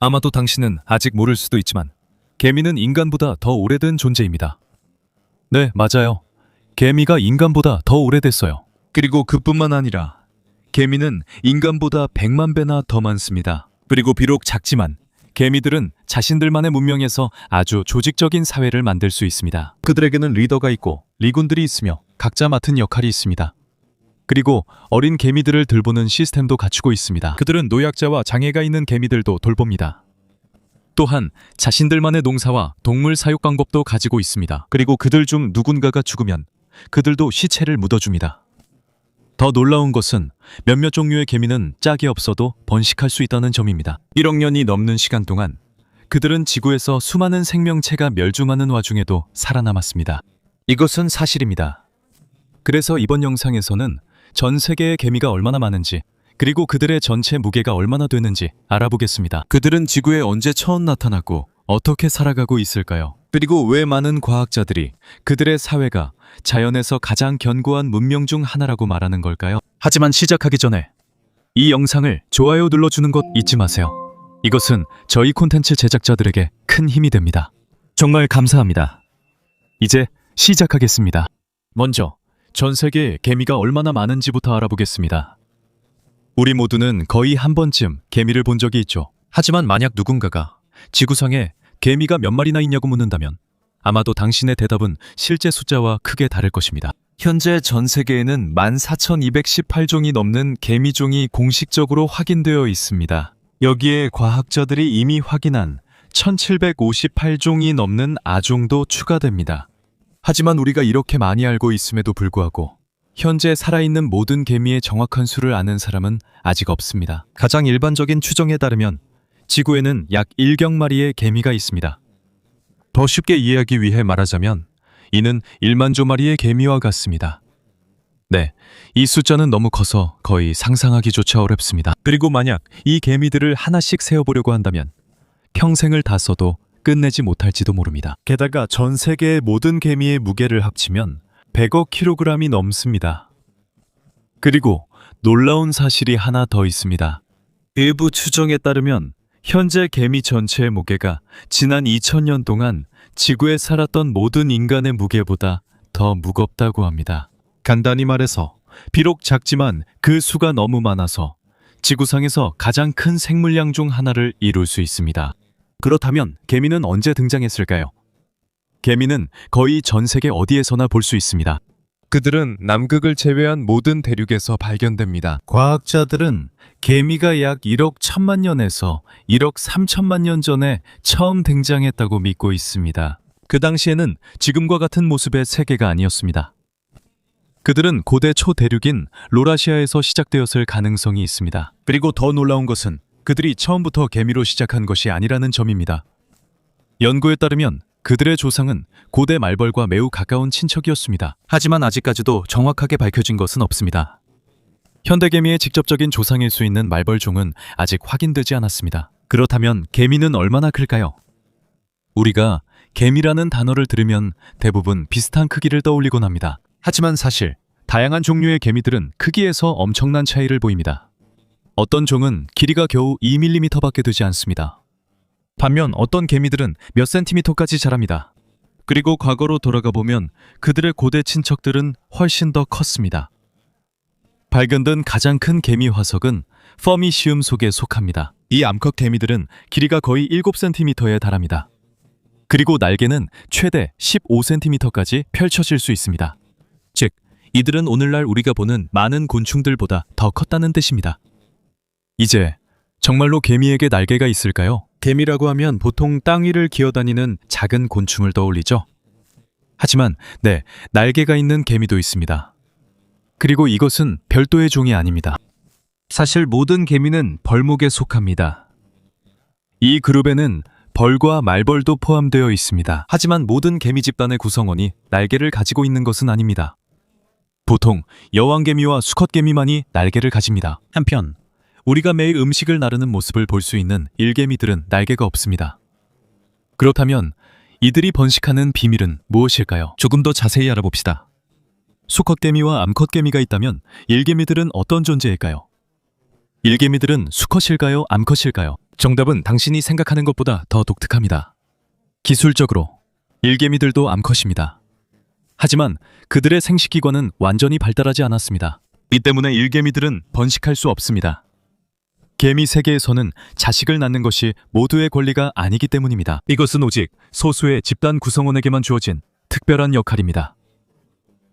아마도 당신은 아직 모를 수도 있지만 개미는 인간보다 더 오래된 존재입니다. 네, 맞아요. 개미가 인간보다 더 오래됐어요. 그리고 그뿐만 아니라 개미는 인간보다 100만 배나 더 많습니다. 그리고 비록 작지만 개미들은 자신들만의 문명에서 아주 조직적인 사회를 만들 수 있습니다. 그들에게는 리더가 있고 리군들이 있으며 각자 맡은 역할이 있습니다. 그리고 어린 개미들을 돌보는 시스템도 갖추고 있습니다. 그들은 노약자와 장애가 있는 개미들도 돌봅니다. 또한 자신들만의 농사와 동물 사육 방법도 가지고 있습니다. 그리고 그들 중 누군가가 죽으면 그들도 시체를 묻어줍니다. 더 놀라운 것은 몇몇 종류의 개미는 짝이 없어도 번식할 수 있다는 점입니다. 1억 년이 넘는 시간 동안 그들은 지구에서 수많은 생명체가 멸종하는 와중에도 살아남았습니다. 이것은 사실입니다. 그래서 이번 영상에서는 전 세계의 개미가 얼마나 많은지, 그리고 그들의 전체 무게가 얼마나 되는지 알아보겠습니다. 그들은 지구에 언제 처음 나타났고 어떻게 살아가고 있을까요? 그리고 왜 많은 과학자들이 그들의 사회가 자연에서 가장 견고한 문명 중 하나라고 말하는 걸까요? 하지만 시작하기 전에 이 영상을 좋아요 눌러주는 것 잊지 마세요. 이것은 저희 콘텐츠 제작자들에게 큰 힘이 됩니다. 정말 감사합니다. 이제 시작하겠습니다. 먼저 전 세계에 개미가 얼마나 많은지부터 알아보겠습니다. 우리 모두는 거의 한 번쯤 개미를 본 적이 있죠. 하지만 만약 누군가가 지구상에 개미가 몇 마리나 있냐고 묻는다면 아마도 당신의 대답은 실제 숫자와 크게 다를 것입니다. 현재 전 세계에는 14,218종이 넘는 개미종이 공식적으로 확인되어 있습니다. 여기에 과학자들이 이미 확인한 1,758종이 넘는 아종도 추가됩니다. 하지만 우리가 이렇게 많이 알고 있음에도 불구하고 현재 살아있는 모든 개미의 정확한 수를 아는 사람은 아직 없습니다. 가장 일반적인 추정에 따르면 지구에는 약 1경 마리의 개미가 있습니다. 더 쉽게 이해하기 위해 말하자면 이는 1만조 마리의 개미와 같습니다. 네, 이 숫자는 너무 커서 거의 상상하기조차 어렵습니다. 그리고 만약 이 개미들을 하나씩 세어보려고 한다면 평생을 다 써도 끝내지 못할지도 모릅니다. 게다가 전 세계의 모든 개미의 무게를 합치면 100억 킬로그램이 넘습니다. 그리고 놀라운 사실이 하나 더 있습니다. 일부 추정에 따르면 현재 개미 전체의 무게가 지난 2000년 동안 지구에 살았던 모든 인간의 무게보다 더 무겁다고 합니다. 간단히 말해서 비록 작지만 그 수가 너무 많아서 지구상에서 가장 큰 생물량 중 하나를 이룰 수 있습니다. 그렇다면 개미는 언제 등장했을까요? 개미는 거의 전 세계 어디에서나 볼 수 있습니다. 그들은 남극을 제외한 모든 대륙에서 발견됩니다. 과학자들은 개미가 약 1억 1000만 년에서 1억 3천만 년 전에 처음 등장했다고 믿고 있습니다. 그 당시에는 지금과 같은 모습의 세계가 아니었습니다. 그들은 고대 초대륙인 로라시아에서 시작되었을 가능성이 있습니다. 그리고 더 놀라운 것은 그들이 처음부터 개미로 시작한 것이 아니라는 점입니다. 연구에 따르면 그들의 조상은 고대 말벌과 매우 가까운 친척이었습니다. 하지만 아직까지도 정확하게 밝혀진 것은 없습니다. 현대개미의 직접적인 조상일 수 있는 말벌종은 아직 확인되지 않았습니다. 그렇다면 개미는 얼마나 클까요? 우리가 개미라는 단어를 들으면 대부분 비슷한 크기를 떠올리곤 합니다. 하지만 사실 다양한 종류의 개미들은 크기에서 엄청난 차이를 보입니다. 어떤 종은 길이가 겨우 2mm밖에 되지 않습니다. 반면 어떤 개미들은 몇 센티미터까지 자랍니다. 그리고 과거로 돌아가 보면 그들의 고대 친척들은 훨씬 더 컸습니다. 발견된 가장 큰 개미 화석은 퍼미시움 속에 속합니다. 이 암컷 개미들은 길이가 거의 7cm에 달합니다. 그리고 날개는 최대 15cm까지 펼쳐질 수 있습니다. 즉, 이들은 오늘날 우리가 보는 많은 곤충들보다 더 컸다는 뜻입니다. 이제 정말로 개미에게 날개가 있을까요? 개미라고 하면 보통 땅 위를 기어다니는 작은 곤충을 떠올리죠. 하지만 네, 날개가 있는 개미도 있습니다. 그리고 이것은 별도의 종이 아닙니다. 사실 모든 개미는 벌목에 속합니다. 이 그룹에는 벌과 말벌도 포함되어 있습니다. 하지만 모든 개미 집단의 구성원이 날개를 가지고 있는 것은 아닙니다. 보통 여왕개미와 수컷개미만이 날개를 가집니다. 한편 우리가 매일 음식을 나르는 모습을 볼 수 있는 일개미들은 날개가 없습니다. 그렇다면 이들이 번식하는 비밀은 무엇일까요? 조금 더 자세히 알아봅시다. 수컷개미와 암컷개미가 있다면 일개미들은 어떤 존재일까요? 일개미들은 수컷일까요? 암컷일까요? 정답은 당신이 생각하는 것보다 더 독특합니다. 기술적으로 일개미들도 암컷입니다. 하지만 그들의 생식기관은 완전히 발달하지 않았습니다. 이 때문에 일개미들은 번식할 수 없습니다. 개미 세계에서는 자식을 낳는 것이 모두의 권리가 아니기 때문입니다. 이것은 오직 소수의 집단 구성원에게만 주어진 특별한 역할입니다.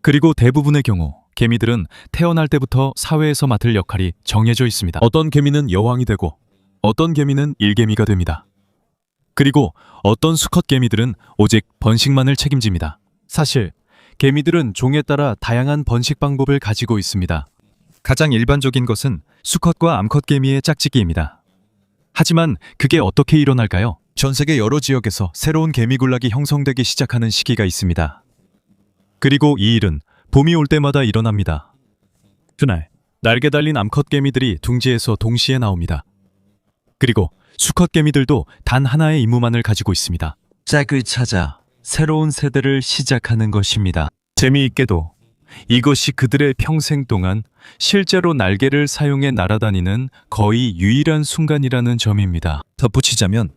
그리고 대부분의 경우 개미들은 태어날 때부터 사회에서 맡을 역할이 정해져 있습니다. 어떤 개미는 여왕이 되고 어떤 개미는 일개미가 됩니다. 그리고 어떤 수컷 개미들은 오직 번식만을 책임집니다. 사실 개미들은 종에 따라 다양한 번식 방법을 가지고 있습니다. 가장 일반적인 것은 수컷과 암컷 개미의 짝짓기입니다. 하지만 그게 어떻게 일어날까요? 전 세계 여러 지역에서 새로운 개미 군락이 형성되기 시작하는 시기가 있습니다. 그리고 이 일은 봄이 올 때마다 일어납니다. 그날 날개 달린 암컷 개미들이 둥지에서 동시에 나옵니다. 그리고 수컷 개미들도 단 하나의 임무만을 가지고 있습니다. 짝을 찾아 새로운 세대를 시작하는 것입니다. 재미있게도 이것이 그들의 평생 동안 실제로 날개를 사용해 날아다니는 거의 유일한 순간이라는 점입니다. 덧붙이자면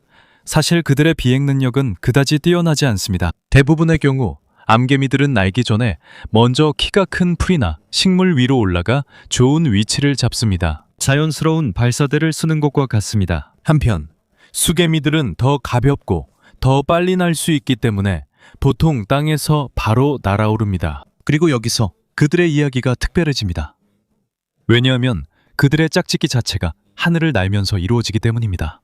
사실 그들의 비행 능력은 그다지 뛰어나지 않습니다. 대부분의 경우 암개미들은 날기 전에 먼저 키가 큰 풀이나 식물 위로 올라가 좋은 위치를 잡습니다. 자연스러운 발사대를 쓰는 것과 같습니다. 한편 수개미들은 더 가볍고 더 빨리 날 수 있기 때문에 보통 땅에서 바로 날아오릅니다. 그리고 여기서 그들의 이야기가 특별해집니다. 왜냐하면 그들의 짝짓기 자체가 하늘을 날면서 이루어지기 때문입니다.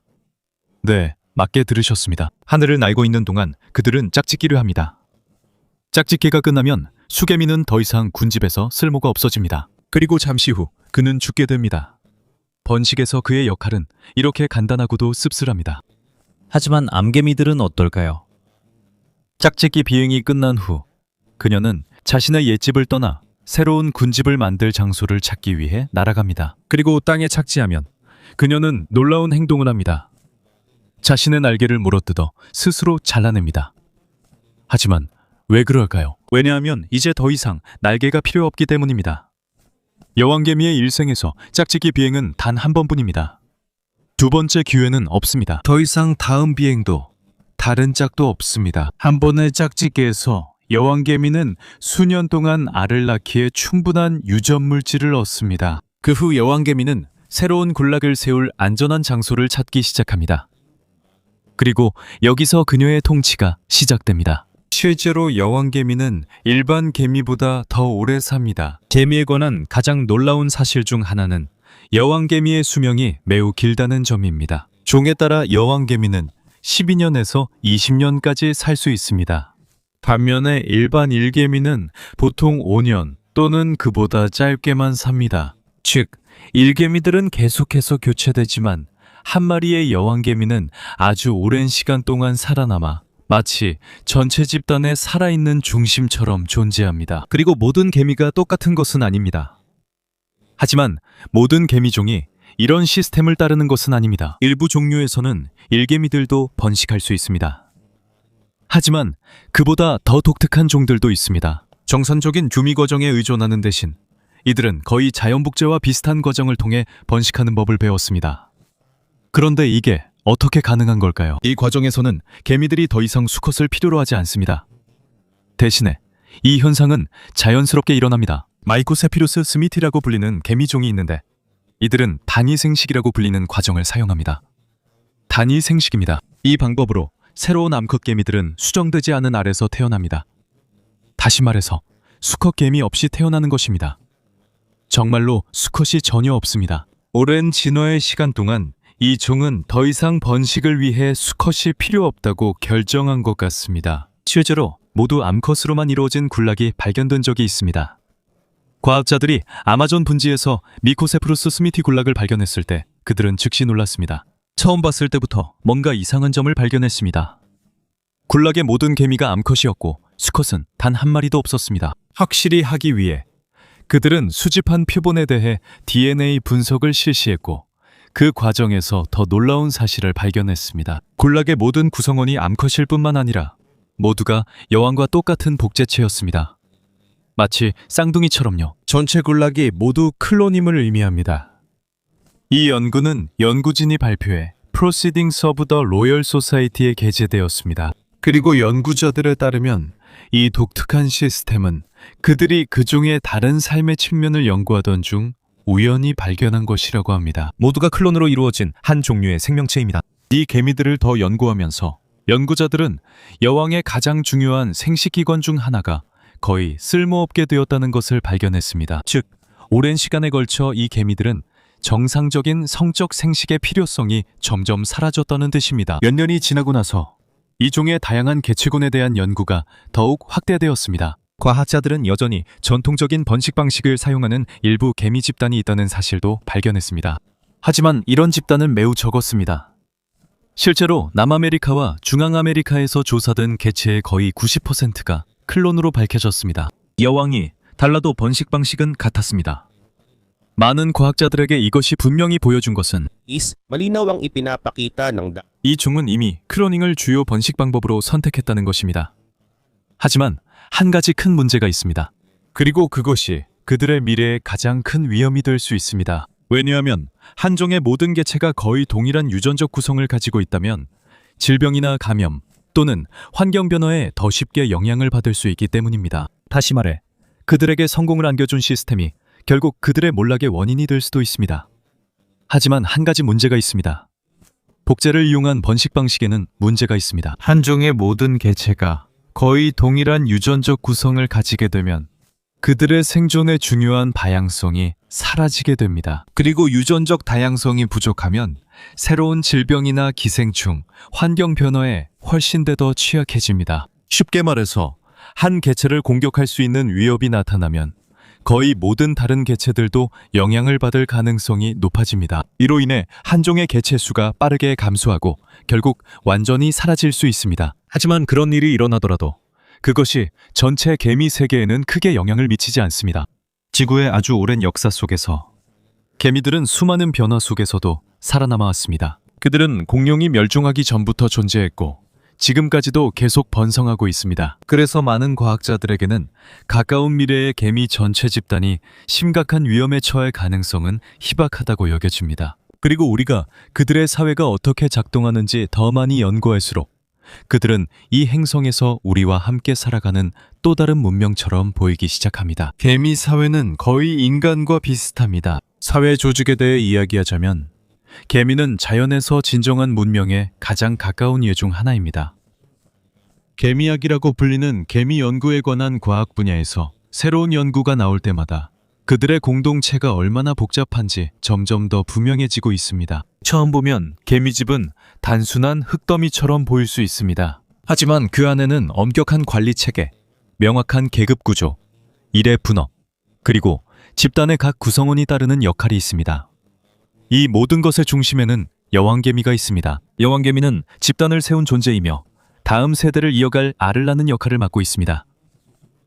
네, 맞게 들으셨습니다. 하늘을 날고 있는 동안 그들은 짝짓기를 합니다. 짝짓기가 끝나면 수개미는 더 이상 군집에서 쓸모가 없어집니다. 그리고 잠시 후 그는 죽게 됩니다. 번식에서 그의 역할은 이렇게 간단하고도 씁쓸합니다. 하지만 암개미들은 어떨까요? 짝짓기 비행이 끝난 후 그녀는 자신의 옛집을 떠나 새로운 군집을 만들 장소를 찾기 위해 날아갑니다. 그리고 땅에 착지하면 그녀는 놀라운 행동을 합니다. 자신의 날개를 물어뜯어 스스로 잘라냅니다. 하지만 왜 그럴까요? 왜냐하면 이제 더 이상 날개가 필요 없기 때문입니다. 여왕개미의 일생에서 짝짓기 비행은 단 한 번뿐입니다. 두 번째 기회는 없습니다. 더 이상 다음 비행도 다른 짝도 없습니다. 한 번의 짝짓기에서 여왕개미는 수년 동안 알을 낳기에 충분한 유전 물질을 얻습니다. 그 후 여왕개미는 새로운 군락을 세울 안전한 장소를 찾기 시작합니다. 그리고 여기서 그녀의 통치가 시작됩니다. 실제로 여왕개미는 일반 개미보다 더 오래 삽니다. 개미에 관한 가장 놀라운 사실 중 하나는 여왕개미의 수명이 매우 길다는 점입니다. 종에 따라 여왕개미는 12년에서 20년까지 살 수 있습니다. 반면에 일반 일개미는 보통 5년 또는 그보다 짧게만 삽니다. 즉, 일개미들은 계속해서 교체되지만 한 마리의 여왕개미는 아주 오랜 시간 동안 살아남아 마치 전체 집단의 살아있는 중심처럼 존재합니다. 그리고 모든 개미가 똑같은 것은 아닙니다. 하지만 모든 개미종이 이런 시스템을 따르는 것은 아닙니다. 일부 종류에서는 일개미들도 번식할 수 있습니다. 하지만 그보다 더 독특한 종들도 있습니다. 정상적인 교미 과정에 의존하는 대신 이들은 거의 자연복제와 비슷한 과정을 통해 번식하는 법을 배웠습니다. 그런데 이게 어떻게 가능한 걸까요? 이 과정에서는 개미들이 더 이상 수컷을 필요로 하지 않습니다. 대신에 이 현상은 자연스럽게 일어납니다. 마이코세피루스 스미티라고 불리는 개미종이 있는데 이들은 단위 생식이라고 불리는 과정을 사용합니다. 단위 생식입니다. 이 방법으로 새로운 암컷 개미들은 수정되지 않은 알에서 태어납니다. 다시 말해서 수컷 개미 없이 태어나는 것입니다. 정말로 수컷이 전혀 없습니다. 오랜 진화의 시간 동안 이 종은 더 이상 번식을 위해 수컷이 필요 없다고 결정한 것 같습니다. 실제로 모두 암컷으로만 이루어진 군락이 발견된 적이 있습니다. 과학자들이 아마존 분지에서 미코세프루스 스미티 군락을 발견했을 때 그들은 즉시 놀랐습니다. 처음 봤을 때부터 뭔가 이상한 점을 발견했습니다. 군락의 모든 개미가 암컷이었고 수컷은 단 한 마리도 없었습니다. 확실히 하기 위해 그들은 수집한 표본에 대해 DNA 분석을 실시했고 그 과정에서 더 놀라운 사실을 발견했습니다. 군락의 모든 구성원이 암컷일 뿐만 아니라 모두가 여왕과 똑같은 복제체였습니다. 마치 쌍둥이처럼요. 전체 군락이 모두 클론임을 의미합니다. 이 연구는 연구진이 발표해 Proceedings of the Royal Society에 게재되었습니다. 그리고 연구자들에 따르면 이 독특한 시스템은 그들이 그 중에 다른 삶의 측면을 연구하던 중 우연히 발견한 것이라고 합니다. 모두가 클론으로 이루어진 한 종류의 생명체입니다. 이 개미들을 더 연구하면서 연구자들은 여왕의 가장 중요한 생식기관 중 하나가 거의 쓸모없게 되었다는 것을 발견했습니다. 즉, 오랜 시간에 걸쳐 이 개미들은 정상적인 성적 생식의 필요성이 점점 사라졌다는 뜻입니다. 몇 년이 지나고 나서 이 종의 다양한 개체군에 대한 연구가 더욱 확대되었습니다. 과학자들은 여전히 전통적인 번식 방식을 사용하는 일부 개미 집단이 있다는 사실도 발견했습니다. 하지만 이런 집단은 매우 적었습니다. 실제로 남아메리카와 중앙아메리카에서 조사된 개체의 거의 90%가 클론으로 밝혀졌습니다. 여왕이 달라도 번식 방식은 같았습니다. 많은 과학자들에게 이것이 분명히 보여준 것은 is malinaw ang ipinapakita ng 이 종은 이미 클로닝을 주요 번식 방법으로 선택했다는 것입니다. 하지만 한 가지 큰 문제가 있습니다. 그리고 그것이 그들의 미래에 가장 큰 위험이 될 수 있습니다. 왜냐하면 한 종의 모든 개체가 거의 동일한 유전적 구성을 가지고 있다면 질병이나 감염 또는 환경 변화에 더 쉽게 영향을 받을 수 있기 때문입니다. 다시 말해, 그들에게 성공을 안겨준 시스템이 결국 그들의 몰락의 원인이 될 수도 있습니다. 하지만 한 가지 문제가 있습니다. 복제를 이용한 번식 방식에는 문제가 있습니다. 한 종의 모든 개체가 거의 동일한 유전적 구성을 가지게 되면 그들의 생존에 중요한 다양성이 사라지게 됩니다. 그리고 유전적 다양성이 부족하면 새로운 질병이나 기생충, 환경 변화에 훨씬 더 취약해집니다. 쉽게 말해서 한 개체를 공격할 수 있는 위협이 나타나면 거의 모든 다른 개체들도 영향을 받을 가능성이 높아집니다. 이로 인해 한 종의 개체 수가 빠르게 감소하고 결국 완전히 사라질 수 있습니다. 하지만 그런 일이 일어나더라도 그것이 전체 개미 세계에는 크게 영향을 미치지 않습니다. 지구의 아주 오랜 역사 속에서 개미들은 수많은 변화 속에서도 살아남아왔습니다. 그들은 공룡이 멸종하기 전부터 존재했고 지금까지도 계속 번성하고 있습니다. 그래서 많은 과학자들에게는 가까운 미래의 개미 전체 집단이 심각한 위험에 처할 가능성은 희박하다고 여겨집니다. 그리고 우리가 그들의 사회가 어떻게 작동하는지 더 많이 연구할수록 그들은 이 행성에서 우리와 함께 살아가는 또 다른 문명처럼 보이기 시작합니다. 개미 사회는 거의 인간과 비슷합니다. 사회 조직에 대해 이야기하자면 개미는 자연에서 진정한 문명에 가장 가까운 예 중 하나입니다. 개미학이라고 불리는 개미 연구에 관한 과학 분야에서 새로운 연구가 나올 때마다 그들의 공동체가 얼마나 복잡한지 점점 더 분명해지고 있습니다. 처음 보면 개미집은 단순한 흙더미처럼 보일 수 있습니다. 하지만 그 안에는 엄격한 관리 체계, 명확한 계급 구조, 일의 분업, 그리고 집단의 각 구성원이 따르는 역할이 있습니다. 이 모든 것의 중심에는 여왕개미가 있습니다. 여왕개미는 집단을 세운 존재이며 다음 세대를 이어갈 알을 낳는 역할을 맡고 있습니다.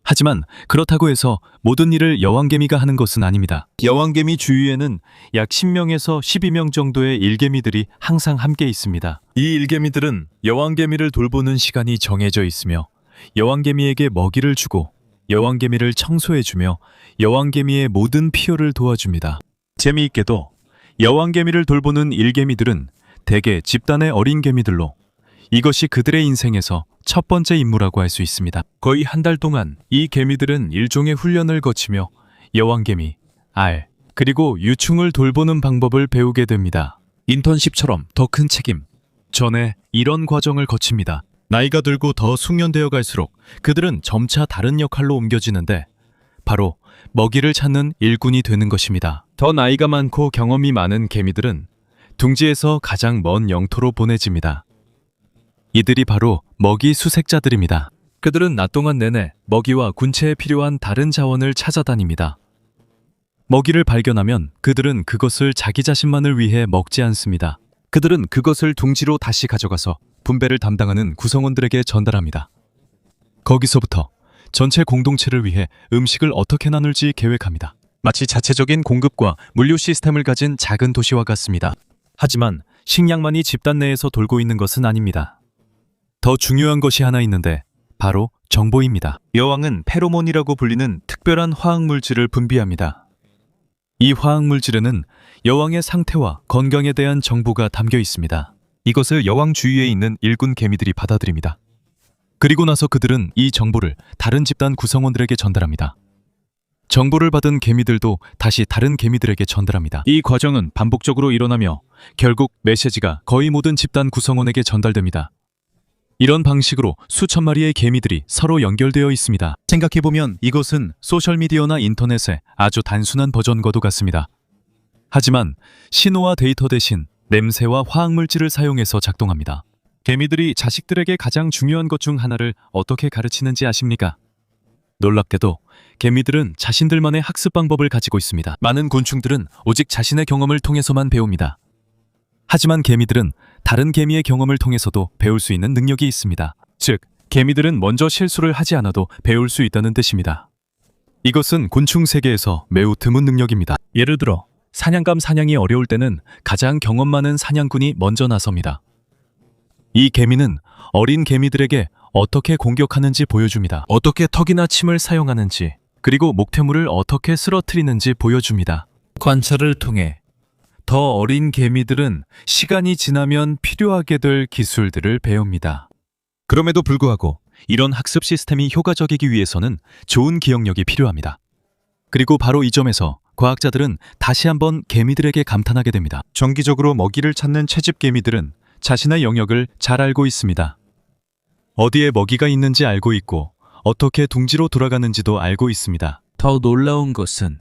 하지만 그렇다고 해서 모든 일을 여왕개미가 하는 것은 아닙니다. 여왕개미 주위에는 약 10명에서 12명 정도의 일개미들이 항상 함께 있습니다. 이 일개미들은 여왕개미를 돌보는 시간이 정해져 있으며 여왕개미에게 먹이를 주고 여왕개미를 청소해주며 여왕개미의 모든 필요를 도와줍니다. 재미있게도 여왕개미를 돌보는 일개미들은 대개 집단의 어린 개미들로 이것이 그들의 인생에서 첫 번째 임무라고 할 수 있습니다. 거의 한 달 동안 이 개미들은 일종의 훈련을 거치며 여왕개미, 알, 그리고 유충을 돌보는 방법을 배우게 됩니다. 인턴십처럼 더 큰 책임. 전에 이런 과정을 거칩니다. 나이가 들고 더 숙련되어 갈수록 그들은 점차 다른 역할로 옮겨지는데 바로 먹이를 찾는 일꾼이 되는 것입니다. 더 나이가 많고 경험이 많은 개미들은 둥지에서 가장 먼 영토로 보내집니다. 이들이 바로 먹이 수색자들입니다. 그들은 낮 동안 내내 먹이와 군체에 필요한 다른 자원을 찾아다닙니다. 먹이를 발견하면 그들은 그것을 자기 자신만을 위해 먹지 않습니다. 그들은 그것을 둥지로 다시 가져가서 분배를 담당하는 구성원들에게 전달합니다. 거기서부터 전체 공동체를 위해 음식을 어떻게 나눌지 계획합니다. 마치 자체적인 공급과 물류 시스템을 가진 작은 도시와 같습니다. 하지만 식량만이 집단 내에서 돌고 있는 것은 아닙니다. 더 중요한 것이 하나 있는데 바로 정보입니다. 여왕은 페로몬이라고 불리는 특별한 화학물질을 분비합니다. 이 화학물질에는 여왕의 상태와 건강에 대한 정보가 담겨 있습니다. 이것을 여왕 주위에 있는 일군 개미들이 받아들입니다. 그리고 나서 그들은 이 정보를 다른 집단 구성원들에게 전달합니다. 정보를 받은 개미들도 다시 다른 개미들에게 전달합니다. 이 과정은 반복적으로 일어나며 결국 메시지가 거의 모든 집단 구성원에게 전달됩니다. 이런 방식으로 수천 마리의 개미들이 서로 연결되어 있습니다. 생각해보면 이것은 소셜미디어나 인터넷의 아주 단순한 버전과도 같습니다. 하지만 신호와 데이터 대신 냄새와 화학물질을 사용해서 작동합니다. 개미들이 자식들에게 가장 중요한 것 중 하나를 어떻게 가르치는지 아십니까? 놀랍게도 개미들은 자신들만의 학습 방법을 가지고 있습니다. 많은 곤충들은 오직 자신의 경험을 통해서만 배웁니다. 하지만 개미들은 다른 개미의 경험을 통해서도 배울 수 있는 능력이 있습니다. 즉, 개미들은 먼저 실수를 하지 않아도 배울 수 있다는 뜻입니다. 이것은 곤충 세계에서 매우 드문 능력입니다. 예를 들어, 사냥감 사냥이 어려울 때는 가장 경험 많은 사냥꾼이 먼저 나섭니다. 이 개미는 어린 개미들에게 어떻게 공격하는지 보여줍니다. 어떻게 턱이나 침을 사용하는지, 그리고 목태물을 어떻게 쓰러뜨리는지 보여줍니다. 관찰을 통해 더 어린 개미들은 시간이 지나면 필요하게 될 기술들을 배웁니다. 그럼에도 불구하고 이런 학습 시스템이 효과적이기 위해서는 좋은 기억력이 필요합니다. 그리고 바로 이 점에서 과학자들은 다시 한번 개미들에게 감탄하게 됩니다. 정기적으로 먹이를 찾는 채집 개미들은 자신의 영역을 잘 알고 있습니다. 어디에 먹이가 있는지 알고 있고 어떻게 둥지로 돌아가는지도 알고 있습니다. 더 놀라운 것은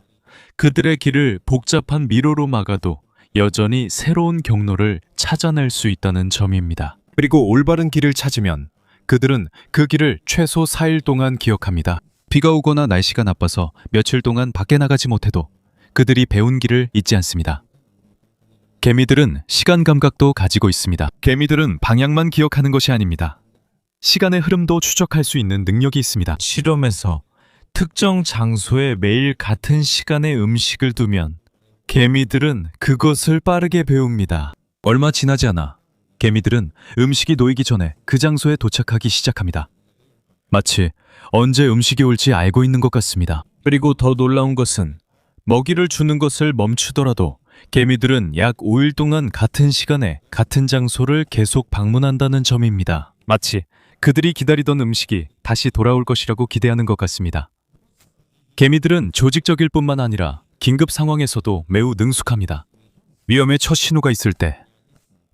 그들의 길을 복잡한 미로로 막아도 여전히 새로운 경로를 찾아낼 수 있다는 점입니다. 그리고 올바른 길을 찾으면 그들은 그 길을 최소 4일 동안 기억합니다. 비가 오거나 날씨가 나빠서 며칠 동안 밖에 나가지 못해도 그들이 배운 길을 잊지 않습니다. 개미들은 시간 감각도 가지고 있습니다. 개미들은 방향만 기억하는 것이 아닙니다. 시간의 흐름도 추적할 수 있는 능력이 있습니다. 실험에서 특정 장소에 매일 같은 시간에 음식을 두면 개미들은 그것을 빠르게 배웁니다. 얼마 지나지 않아 개미들은 음식이 놓이기 전에 그 장소에 도착하기 시작합니다. 마치 언제 음식이 올지 알고 있는 것 같습니다. 그리고 더 놀라운 것은 먹이를 주는 것을 멈추더라도 개미들은 약 5일 동안 같은 시간에 같은 장소를 계속 방문한다는 점입니다. 마치 그들이 기다리던 음식이 다시 돌아올 것이라고 기대하는 것 같습니다. 개미들은 조직적일 뿐만 아니라 긴급 상황에서도 매우 능숙합니다. 위험의 첫 신호가 있을 때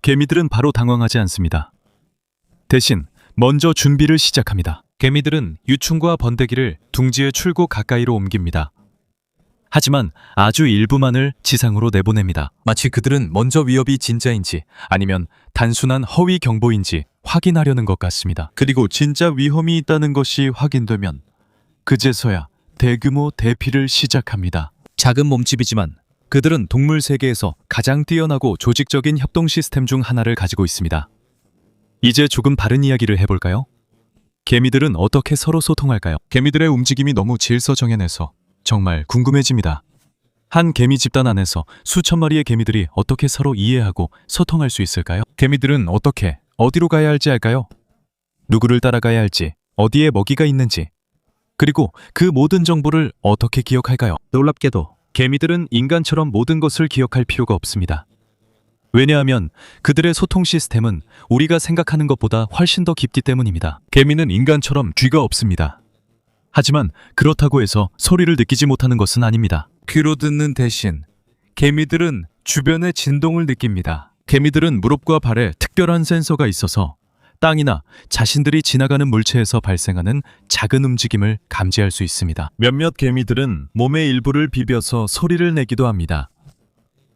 개미들은 바로 당황하지 않습니다. 대신 먼저 준비를 시작합니다. 개미들은 유충과 번데기를 둥지의 출구 가까이로 옮깁니다. 하지만 아주 일부만을 지상으로 내보냅니다. 마치 그들은 먼저 위협이 진짜인지 아니면 단순한 허위 경보인지 확인하려는 것 같습니다. 그리고 진짜 위험이 있다는 것이 확인되면 그제서야 대규모 대피를 시작합니다. 작은 몸집이지만 그들은 동물 세계에서 가장 뛰어나고 조직적인 협동 시스템 중 하나를 가지고 있습니다. 이제 조금 다른 이야기를 해볼까요? 개미들은 어떻게 서로 소통할까요? 개미들의 움직임이 너무 질서정연해서 정말 궁금해집니다. 한 개미 집단 안에서 수천 마리의 개미들이 어떻게 서로 이해하고 소통할 수 있을까요? 개미들은 어떻게, 어디로 가야 할지 알까요? 누구를 따라가야 할지, 어디에 먹이가 있는지, 그리고 그 모든 정보를 어떻게 기억할까요? 놀랍게도 개미들은 인간처럼 모든 것을 기억할 필요가 없습니다. 왜냐하면 그들의 소통 시스템은 우리가 생각하는 것보다 훨씬 더 깊기 때문입니다. 개미는 인간처럼 귀가 없습니다. 하지만 그렇다고 해서 소리를 느끼지 못하는 것은 아닙니다. 귀로 듣는 대신 개미들은 주변의 진동을 느낍니다. 개미들은 무릎과 발에 특별한 센서가 있어서 땅이나 자신들이 지나가는 물체에서 발생하는 작은 움직임을 감지할 수 있습니다. 몇몇 개미들은 몸의 일부를 비벼서 소리를 내기도 합니다.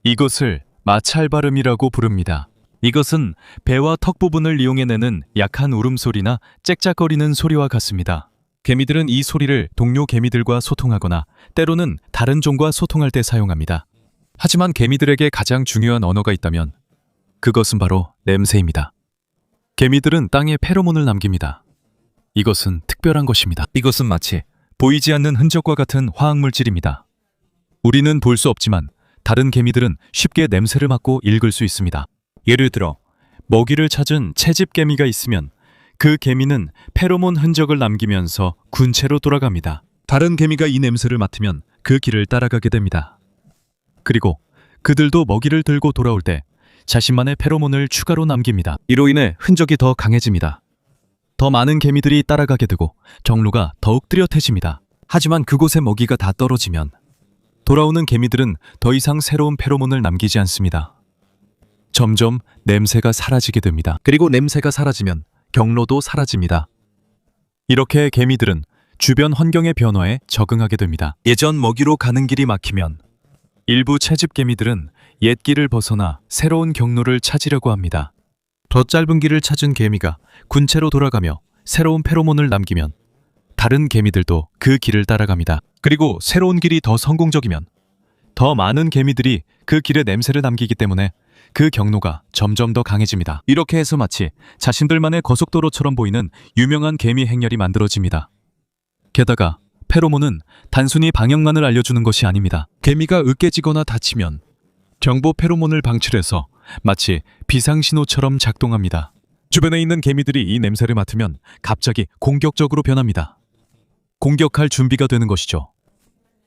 이것을 마찰 발음이라고 부릅니다. 이것은 배와 턱 부분을 이용해내는 약한 울음소리나 짹짹거리는 소리와 같습니다. 개미들은 이 소리를 동료 개미들과 소통하거나 때로는 다른 종과 소통할 때 사용합니다. 하지만 개미들에게 가장 중요한 언어가 있다면 그것은 바로 냄새입니다. 개미들은 땅에 페로몬을 남깁니다. 이것은 특별한 것입니다. 이것은 마치 보이지 않는 흔적과 같은 화학물질입니다. 우리는 볼 수 없지만 다른 개미들은 쉽게 냄새를 맡고 읽을 수 있습니다. 예를 들어 먹이를 찾은 채집 개미가 있으면 그 개미는 페로몬 흔적을 남기면서 군체로 돌아갑니다. 다른 개미가 이 냄새를 맡으면 그 길을 따라가게 됩니다. 그리고 그들도 먹이를 들고 돌아올 때 자신만의 페로몬을 추가로 남깁니다. 이로 인해 흔적이 더 강해집니다. 더 많은 개미들이 따라가게 되고 경로가 더욱 뚜렷해집니다. 하지만 그곳의 먹이가 다 떨어지면 돌아오는 개미들은 더 이상 새로운 페로몬을 남기지 않습니다. 점점 냄새가 사라지게 됩니다. 그리고 냄새가 사라지면 경로도 사라집니다. 이렇게 개미들은 주변 환경의 변화에 적응하게 됩니다. 예전 먹이로 가는 길이 막히면 일부 채집 개미들은 옛 길을 벗어나 새로운 경로를 찾으려고 합니다. 더 짧은 길을 찾은 개미가 군체로 돌아가며 새로운 페로몬을 남기면 다른 개미들도 그 길을 따라갑니다. 그리고 새로운 길이 더 성공적이면 더 많은 개미들이 그 길에 냄새를 남기기 때문에 그 경로가 점점 더 강해집니다. 이렇게 해서 마치 자신들만의 고속도로처럼 보이는 유명한 개미 행렬이 만들어집니다. 게다가 페로몬은 단순히 방향만을 알려주는 것이 아닙니다. 개미가 으깨지거나 다치면 경보 페로몬을 방출해서 마치 비상신호처럼 작동합니다. 주변에 있는 개미들이 이 냄새를 맡으면 갑자기 공격적으로 변합니다. 공격할 준비가 되는 것이죠.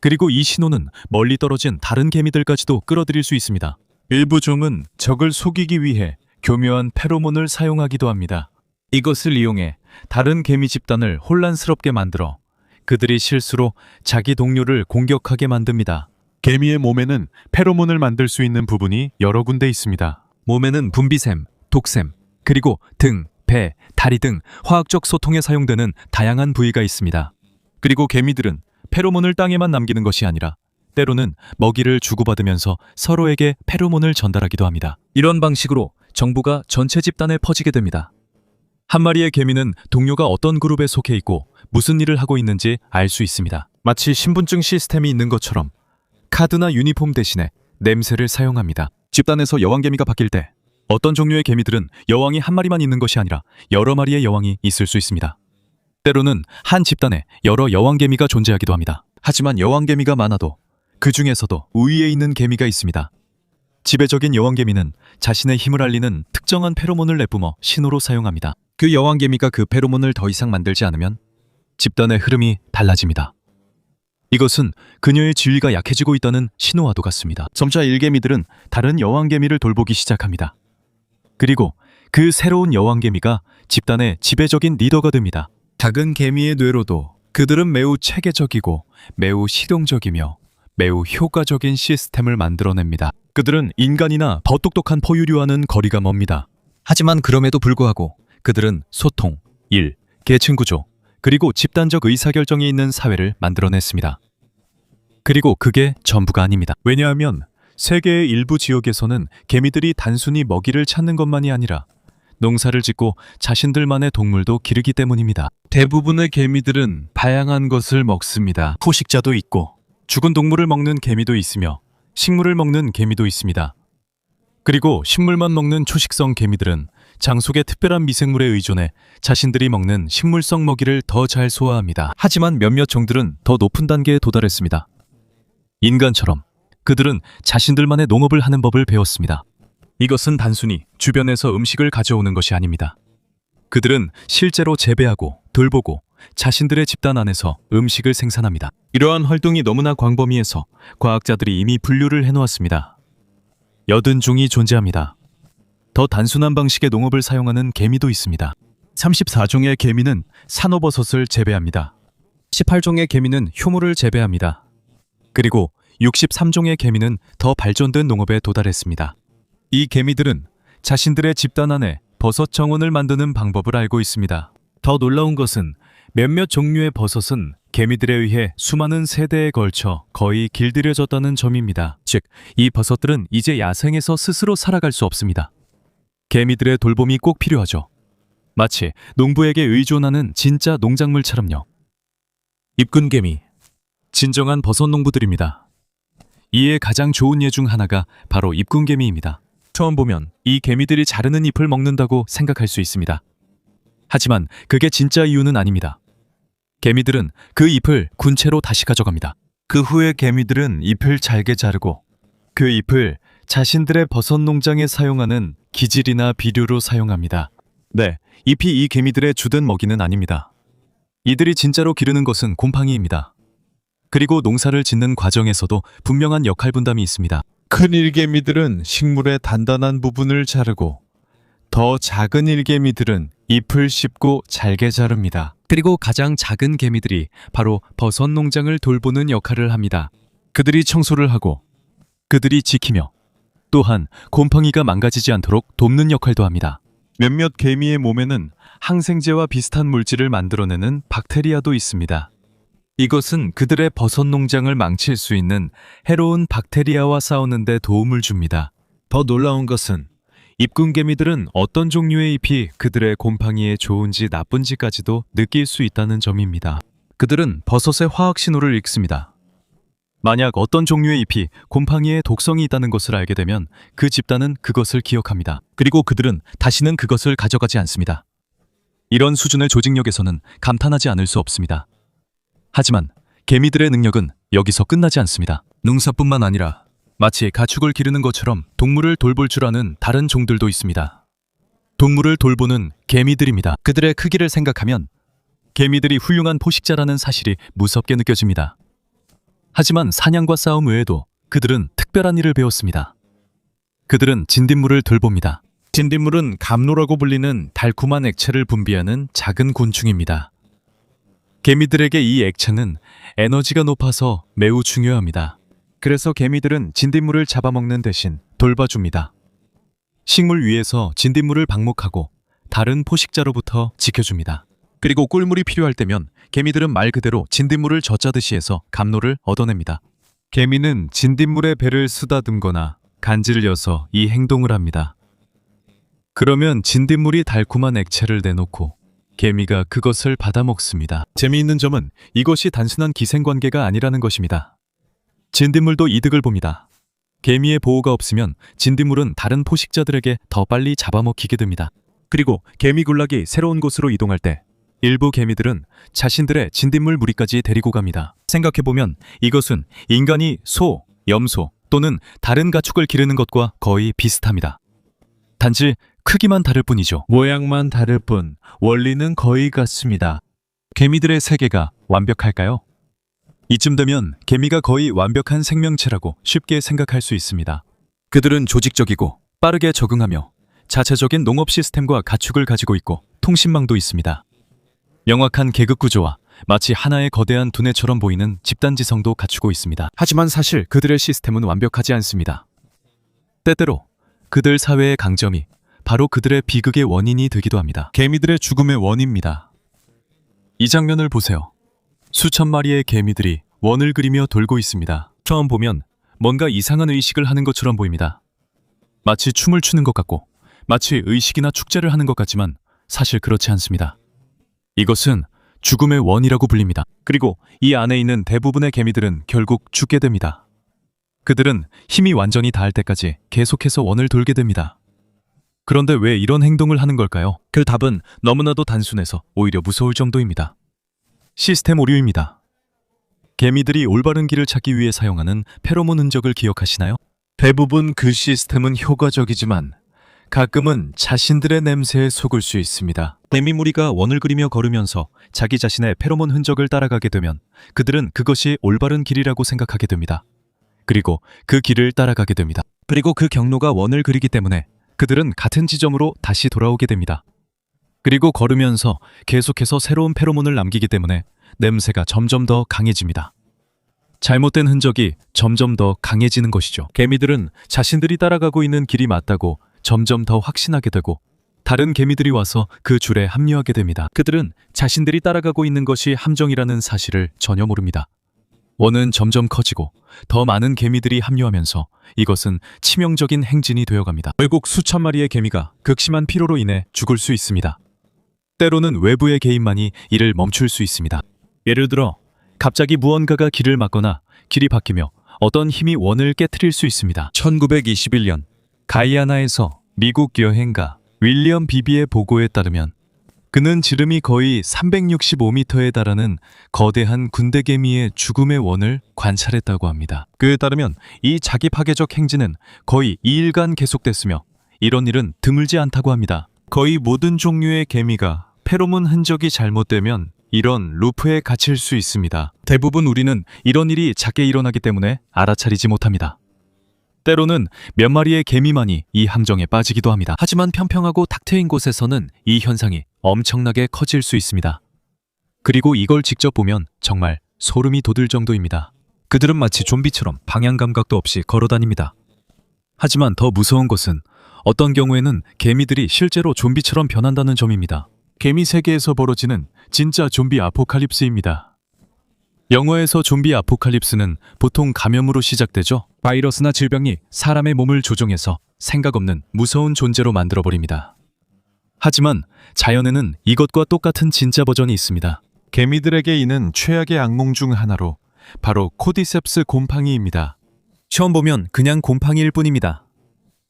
그리고 이 신호는 멀리 떨어진 다른 개미들까지도 끌어들일 수 있습니다. 일부 종은 적을 속이기 위해 교묘한 페로몬을 사용하기도 합니다. 이것을 이용해 다른 개미 집단을 혼란스럽게 만들어 그들이 실수로 자기 동료를 공격하게 만듭니다. 개미의 몸에는 페로몬을 만들 수 있는 부분이 여러 군데 있습니다. 몸에는 분비샘, 독샘, 그리고 등, 배, 다리 등 화학적 소통에 사용되는 다양한 부위가 있습니다. 그리고 개미들은 페로몬을 땅에만 남기는 것이 아니라 때로는 먹이를 주고받으면서 서로에게 페로몬을 전달하기도 합니다. 이런 방식으로 정보가 전체 집단에 퍼지게 됩니다. 한 마리의 개미는 동료가 어떤 그룹에 속해 있고 무슨 일을 하고 있는지 알 수 있습니다. 마치 신분증 시스템이 있는 것처럼 카드나 유니폼 대신에 냄새를 사용합니다. 집단에서 여왕개미가 바뀔 때 어떤 종류의 개미들은 여왕이 한 마리만 있는 것이 아니라 여러 마리의 여왕이 있을 수 있습니다. 때로는 한 집단에 여러 여왕개미가 존재하기도 합니다. 하지만 여왕개미가 많아도 그 중에서도 우위에 있는 개미가 있습니다. 지배적인 여왕개미는 자신의 힘을 알리는 특정한 페로몬을 내뿜어 신호로 사용합니다. 그 여왕개미가 그 페로몬을 더 이상 만들지 않으면 집단의 흐름이 달라집니다. 이것은 그녀의 지위가 약해지고 있다는 신호와도 같습니다. 점차 일개미들은 다른 여왕개미를 돌보기 시작합니다. 그리고 그 새로운 여왕개미가 집단의 지배적인 리더가 됩니다. 작은 개미의 뇌로도 그들은 매우 체계적이고 매우 실용적이며 매우 효과적인 시스템을 만들어냅니다. 그들은 인간이나 더 똑똑한 포유류와는 거리가 멉니다. 하지만 그럼에도 불구하고 그들은 소통, 일, 계층 구조, 그리고 집단적 의사결정이 있는 사회를 만들어냈습니다. 그리고 그게 전부가 아닙니다. 왜냐하면 세계의 일부 지역에서는 개미들이 단순히 먹이를 찾는 것만이 아니라 농사를 짓고 자신들만의 동물도 기르기 때문입니다. 대부분의 개미들은 다양한 것을 먹습니다. 포식자도 있고 죽은 동물을 먹는 개미도 있으며 식물을 먹는 개미도 있습니다. 그리고 식물만 먹는 초식성 개미들은 장속의 특별한 미생물에 의존해 자신들이 먹는 식물성 먹이를 더 잘 소화합니다. 하지만 몇몇 종들은 더 높은 단계에 도달했습니다. 인간처럼 그들은 자신들만의 농업을 하는 법을 배웠습니다. 이것은 단순히 주변에서 음식을 가져오는 것이 아닙니다. 그들은 실제로 재배하고 돌보고 자신들의 집단 안에서 음식을 생산합니다. 이러한 활동이 너무나 광범위해서 과학자들이 이미 분류를 해놓았습니다. 80종이 존재합니다. 더 단순한 방식의 농업을 사용하는 개미도 있습니다. 34종의 개미는 산호버섯을 재배합니다. 18종의 개미는 효모를 재배합니다. 그리고 63종의 개미는 더 발전된 농업에 도달했습니다. 이 개미들은 자신들의 집단 안에 버섯 정원을 만드는 방법을 알고 있습니다. 더 놀라운 것은 몇몇 종류의 버섯은 개미들에 의해 수많은 세대에 걸쳐 거의 길들여졌다는 점입니다. 즉, 이 버섯들은 이제 야생에서 스스로 살아갈 수 없습니다. 개미들의 돌봄이 꼭 필요하죠. 마치 농부에게 의존하는 진짜 농작물처럼요. 입군개미, 진정한 버섯 농부들입니다. 이에 가장 좋은 예 중 하나가 바로 입군개미입니다. 처음 보면 이 개미들이 자르는 잎을 먹는다고 생각할 수 있습니다. 하지만 그게 진짜 이유는 아닙니다. 개미들은 그 잎을 군체로 다시 가져갑니다. 그 후에 개미들은 잎을 잘게 자르고 그 잎을 자신들의 버섯 농장에 사용하는 기질이나 비료로 사용합니다. 네, 잎이 이 개미들의 주된 먹이는 아닙니다. 이들이 진짜로 기르는 것은 곰팡이입니다. 그리고 농사를 짓는 과정에서도 분명한 역할 분담이 있습니다. 큰 일개미들은 식물의 단단한 부분을 자르고 더 작은 일개미들은 잎을 씹고 잘게 자릅니다. 그리고 가장 작은 개미들이 바로 버섯 농장을 돌보는 역할을 합니다. 그들이 청소를 하고 그들이 지키며 또한 곰팡이가 망가지지 않도록 돕는 역할도 합니다. 몇몇 개미의 몸에는 항생제와 비슷한 물질을 만들어내는 박테리아도 있습니다. 이것은 그들의 버섯 농장을 망칠 수 있는 해로운 박테리아와 싸우는 데 도움을 줍니다. 더 놀라운 것은 잎군개미들은 어떤 종류의 잎이 그들의 곰팡이에 좋은지 나쁜지까지도 느낄 수 있다는 점입니다. 그들은 버섯의 화학 신호를 읽습니다. 만약 어떤 종류의 잎이 곰팡이에 독성이 있다는 것을 알게 되면 그 집단은 그것을 기억합니다. 그리고 그들은 다시는 그것을 가져가지 않습니다. 이런 수준의 조직력에서는 감탄하지 않을 수 없습니다. 하지만 개미들의 능력은 여기서 끝나지 않습니다. 농사뿐만 아니라 마치 가축을 기르는 것처럼 동물을 돌볼 줄 아는 다른 종들도 있습니다. 동물을 돌보는 개미들입니다. 그들의 크기를 생각하면 개미들이 훌륭한 포식자라는 사실이 무섭게 느껴집니다. 하지만 사냥과 싸움 외에도 그들은 특별한 일을 배웠습니다. 그들은 진딧물을 돌봅니다. 진딧물은 감로라고 불리는 달콤한 액체를 분비하는 작은 곤충입니다. 개미들에게 이 액체는 에너지가 높아서 매우 중요합니다. 그래서 개미들은 진딧물을 잡아먹는 대신 돌봐줍니다. 식물 위에서 진딧물을 방목하고 다른 포식자로부터 지켜줍니다. 그리고 꿀물이 필요할 때면 개미들은 말 그대로 진딧물을 젖자듯이 해서 감로를 얻어냅니다. 개미는 진딧물의 배를 쓰다듬거나 간질려서 이 행동을 합니다. 그러면 진딧물이 달콤한 액체를 내놓고 개미가 그것을 받아먹습니다. 재미있는 점은 이것이 단순한 기생관계가 아니라는 것입니다. 진딧물도 이득을 봅니다. 개미의 보호가 없으면 진딧물은 다른 포식자들에게 더 빨리 잡아먹히게 됩니다. 그리고 개미군락이 새로운 곳으로 이동할 때 일부 개미들은 자신들의 진딧물 무리까지 데리고 갑니다. 생각해보면 이것은 인간이 소, 염소 또는 다른 가축을 기르는 것과 거의 비슷합니다. 단지 크기만 다를 뿐이죠. 모양만 다를 뿐 원리는 거의 같습니다. 개미들의 세계가 완벽할까요? 이쯤 되면 개미가 거의 완벽한 생명체라고 쉽게 생각할 수 있습니다. 그들은 조직적이고 빠르게 적응하며 자체적인 농업 시스템과 가축을 가지고 있고 통신망도 있습니다. 명확한 계급 구조와 마치 하나의 거대한 두뇌처럼 보이는 집단지성도 갖추고 있습니다. 하지만 사실 그들의 시스템은 완벽하지 않습니다. 때때로 그들 사회의 강점이 바로 그들의 비극의 원인이 되기도 합니다. 개미들의 죽음의 원입니다. 이 장면을 보세요. 수천 마리의 개미들이 원을 그리며 돌고 있습니다. 처음 보면 뭔가 이상한 의식을 하는 것처럼 보입니다. 마치 춤을 추는 것 같고 마치 의식이나 축제를 하는 것 같지만 사실 그렇지 않습니다. 이것은 죽음의 원이라고 불립니다. 그리고 이 안에 있는 대부분의 개미들은 결국 죽게 됩니다. 그들은 힘이 완전히 닿을 때까지 계속해서 원을 돌게 됩니다. 그런데 왜 이런 행동을 하는 걸까요? 그 답은 너무나도 단순해서 오히려 무서울 정도입니다. 시스템 오류입니다. 개미들이 올바른 길을 찾기 위해 사용하는 페로몬 흔적을 기억하시나요? 대부분 그 시스템은 효과적이지만 가끔은 자신들의 냄새에 속을 수 있습니다. 개미 무리가 원을 그리며 걸으면서 자기 자신의 페로몬 흔적을 따라가게 되면 그들은 그것이 올바른 길이라고 생각하게 됩니다. 그리고 그 길을 따라가게 됩니다. 그리고 그 경로가 원을 그리기 때문에 그들은 같은 지점으로 다시 돌아오게 됩니다. 그리고 걸으면서 계속해서 새로운 페로몬을 남기기 때문에 냄새가 점점 더 강해집니다. 잘못된 흔적이 점점 더 강해지는 것이죠. 개미들은 자신들이 따라가고 있는 길이 맞다고 점점 더 확신하게 되고 다른 개미들이 와서 그 줄에 합류하게 됩니다. 그들은 자신들이 따라가고 있는 것이 함정이라는 사실을 전혀 모릅니다. 원은 점점 커지고 더 많은 개미들이 합류하면서 이것은 치명적인 행진이 되어갑니다. 결국 수천 마리의 개미가 극심한 피로로 인해 죽을 수 있습니다. 때로는 외부의 개인만이 이를 멈출 수 있습니다. 예를 들어 갑자기 무언가가 길을 막거나 길이 바뀌며 어떤 힘이 원을 깨트릴 수 있습니다. 1921년 가이아나에서 미국 여행가 윌리엄 비비의 보고에 따르면 그는 지름이 거의 365m에 달하는 거대한 군대개미의 죽음의 원을 관찰했다고 합니다. 그에 따르면 이 자기 파괴적 행진은 거의 2일간 계속됐으며 이런 일은 드물지 않다고 합니다. 거의 모든 종류의 개미가 페로몬 흔적이 잘못되면 이런 루프에 갇힐 수 있습니다. 대부분 우리는 이런 일이 작게 일어나기 때문에 알아차리지 못합니다. 때로는 몇 마리의 개미만이 이 함정에 빠지기도 합니다. 하지만 평평하고 탁 트인 곳에서는 이 현상이 엄청나게 커질 수 있습니다. 그리고 이걸 직접 보면 정말 소름이 돋을 정도입니다. 그들은 마치 좀비처럼 방향 감각도 없이 걸어다닙니다. 하지만 더 무서운 것은 어떤 경우에는 개미들이 실제로 좀비처럼 변한다는 점입니다. 개미 세계에서 벌어지는 진짜 좀비 아포칼립스입니다. 영화에서 좀비 아포칼립스는 보통 감염으로 시작되죠. 바이러스나 질병이 사람의 몸을 조종해서 생각 없는 무서운 존재로 만들어버립니다. 하지만 자연에는 이것과 똑같은 진짜 버전이 있습니다. 개미들에게 이는 최악의 악몽 중 하나로 바로 코디셉스 곰팡이입니다. 처음 보면 그냥 곰팡이일 뿐입니다.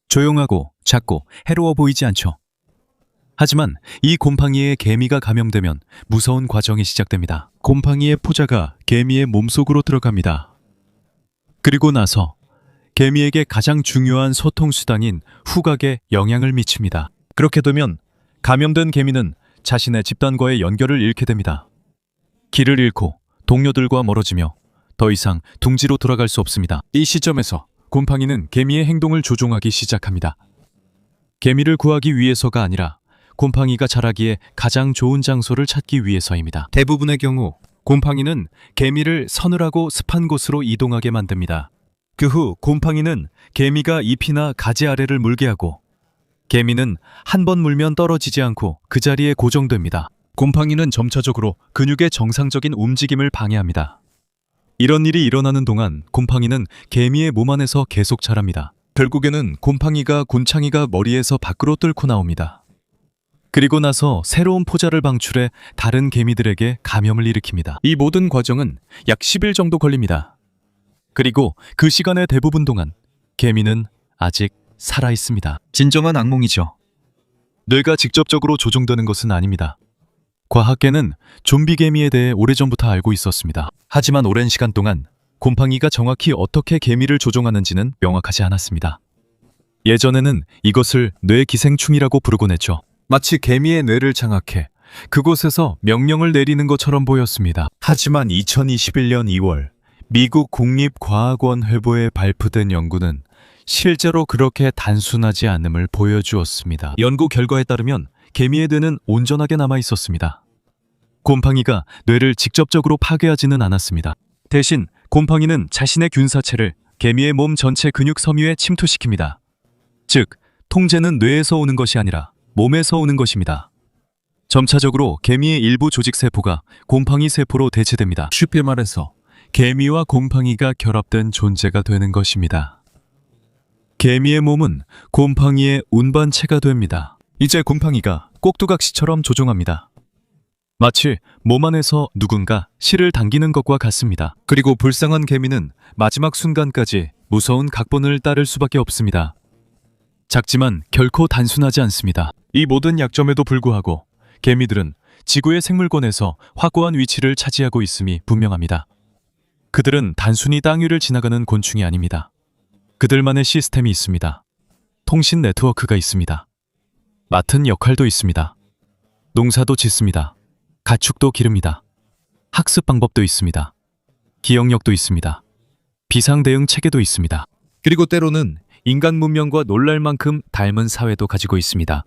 조용하고 작고 해로워 보이지 않죠. 하지만 이 곰팡이에 개미가 감염되면 무서운 과정이 시작됩니다. 곰팡이의 포자가 개미의 몸속으로 들어갑니다. 그리고 나서 개미에게 가장 중요한 소통수단인 후각에 영향을 미칩니다. 그렇게 되면 감염된 개미는 자신의 집단과의 연결을 잃게 됩니다. 길을 잃고 동료들과 멀어지며 더 이상 둥지로 돌아갈 수 없습니다. 이 시점에서 곰팡이는 개미의 행동을 조종하기 시작합니다. 개미를 구하기 위해서가 아니라 곰팡이가 자라기에 가장 좋은 장소를 찾기 위해서입니다. 대부분의 경우 곰팡이는 개미를 서늘하고 습한 곳으로 이동하게 만듭니다. 그 후 곰팡이는 개미가 잎이나 가지 아래를 물게 하고 개미는 한 번 물면 떨어지지 않고 그 자리에 고정됩니다. 곰팡이는 점차적으로 근육의 정상적인 움직임을 방해합니다. 이런 일이 일어나는 동안 곰팡이는 개미의 몸 안에서 계속 자랍니다. 결국에는 곰팡이가 곤창이가 머리에서 밖으로 뚫고 나옵니다. 그리고 나서 새로운 포자를 방출해 다른 개미들에게 감염을 일으킵니다. 이 모든 과정은 약 10일 정도 걸립니다. 그리고 그 시간의 대부분 동안 개미는 아직 살아 있습니다. 진정한 악몽이죠. 뇌가 직접적으로 조종되는 것은 아닙니다. 과학계는 좀비 개미에 대해 오래전부터 알고 있었습니다. 하지만 오랜 시간 동안 곰팡이가 정확히 어떻게 개미를 조종하는지는 명확하지 않았습니다. 예전에는 이것을 뇌기생충이라고 부르곤 했죠. 마치 개미의 뇌를 장악해 그곳에서 명령을 내리는 것처럼 보였습니다. 하지만 2021년 2월 미국 국립과학원 회보에 발표된 연구는 실제로 그렇게 단순하지 않음을 보여주었습니다. 연구 결과에 따르면 개미의 뇌는 온전하게 남아 있었습니다. 곰팡이가 뇌를 직접적으로 파괴하지는 않았습니다. 대신 곰팡이는 자신의 균사체를 개미의 몸 전체 근육 섬유에 침투시킵니다. 즉, 통제는 뇌에서 오는 것이 아니라 몸에서 오는 것입니다. 점차적으로 개미의 일부 조직세포가 곰팡이 세포로 대체됩니다. 쉽게 말해서 개미와 곰팡이가 결합된 존재가 되는 것입니다. 개미의 몸은 곰팡이의 운반체가 됩니다. 이제 곰팡이가 꼭두각시처럼 조종합니다. 마치 몸 안에서 누군가 실을 당기는 것과 같습니다. 그리고 불쌍한 개미는 마지막 순간까지 무서운 각본을 따를 수밖에 없습니다. 작지만 결코 단순하지 않습니다. 이 모든 약점에도 불구하고 개미들은 지구의 생물권에서 확고한 위치를 차지하고 있음이 분명합니다. 그들은 단순히 땅 위를 지나가는 곤충이 아닙니다. 그들만의 시스템이 있습니다. 통신 네트워크가 있습니다. 맡은 역할도 있습니다. 농사도 짓습니다. 가축도 기릅니다. 학습 방법도 있습니다. 기억력도 있습니다. 비상 대응 체계도 있습니다. 그리고 때로는 인간 문명과 놀랄 만큼 닮은 사회도 가지고 있습니다.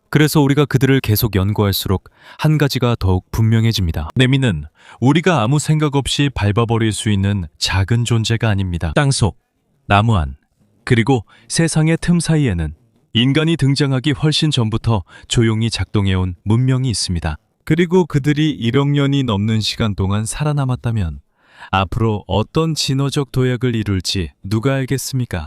그래서 우리가 그들을 계속 연구할수록 한 가지가 더욱 분명해집니다. 내미는 우리가 아무 생각 없이 밟아버릴 수 있는 작은 존재가 아닙니다. 땅속, 나무 안, 그리고 세상의 틈 사이에는 인간이 등장하기 훨씬 전부터 조용히 작동해온 문명이 있습니다. 그리고 그들이 1억 년이 넘는 시간 동안 살아남았다면 앞으로 어떤 진화적 도약을 이룰지 누가 알겠습니까?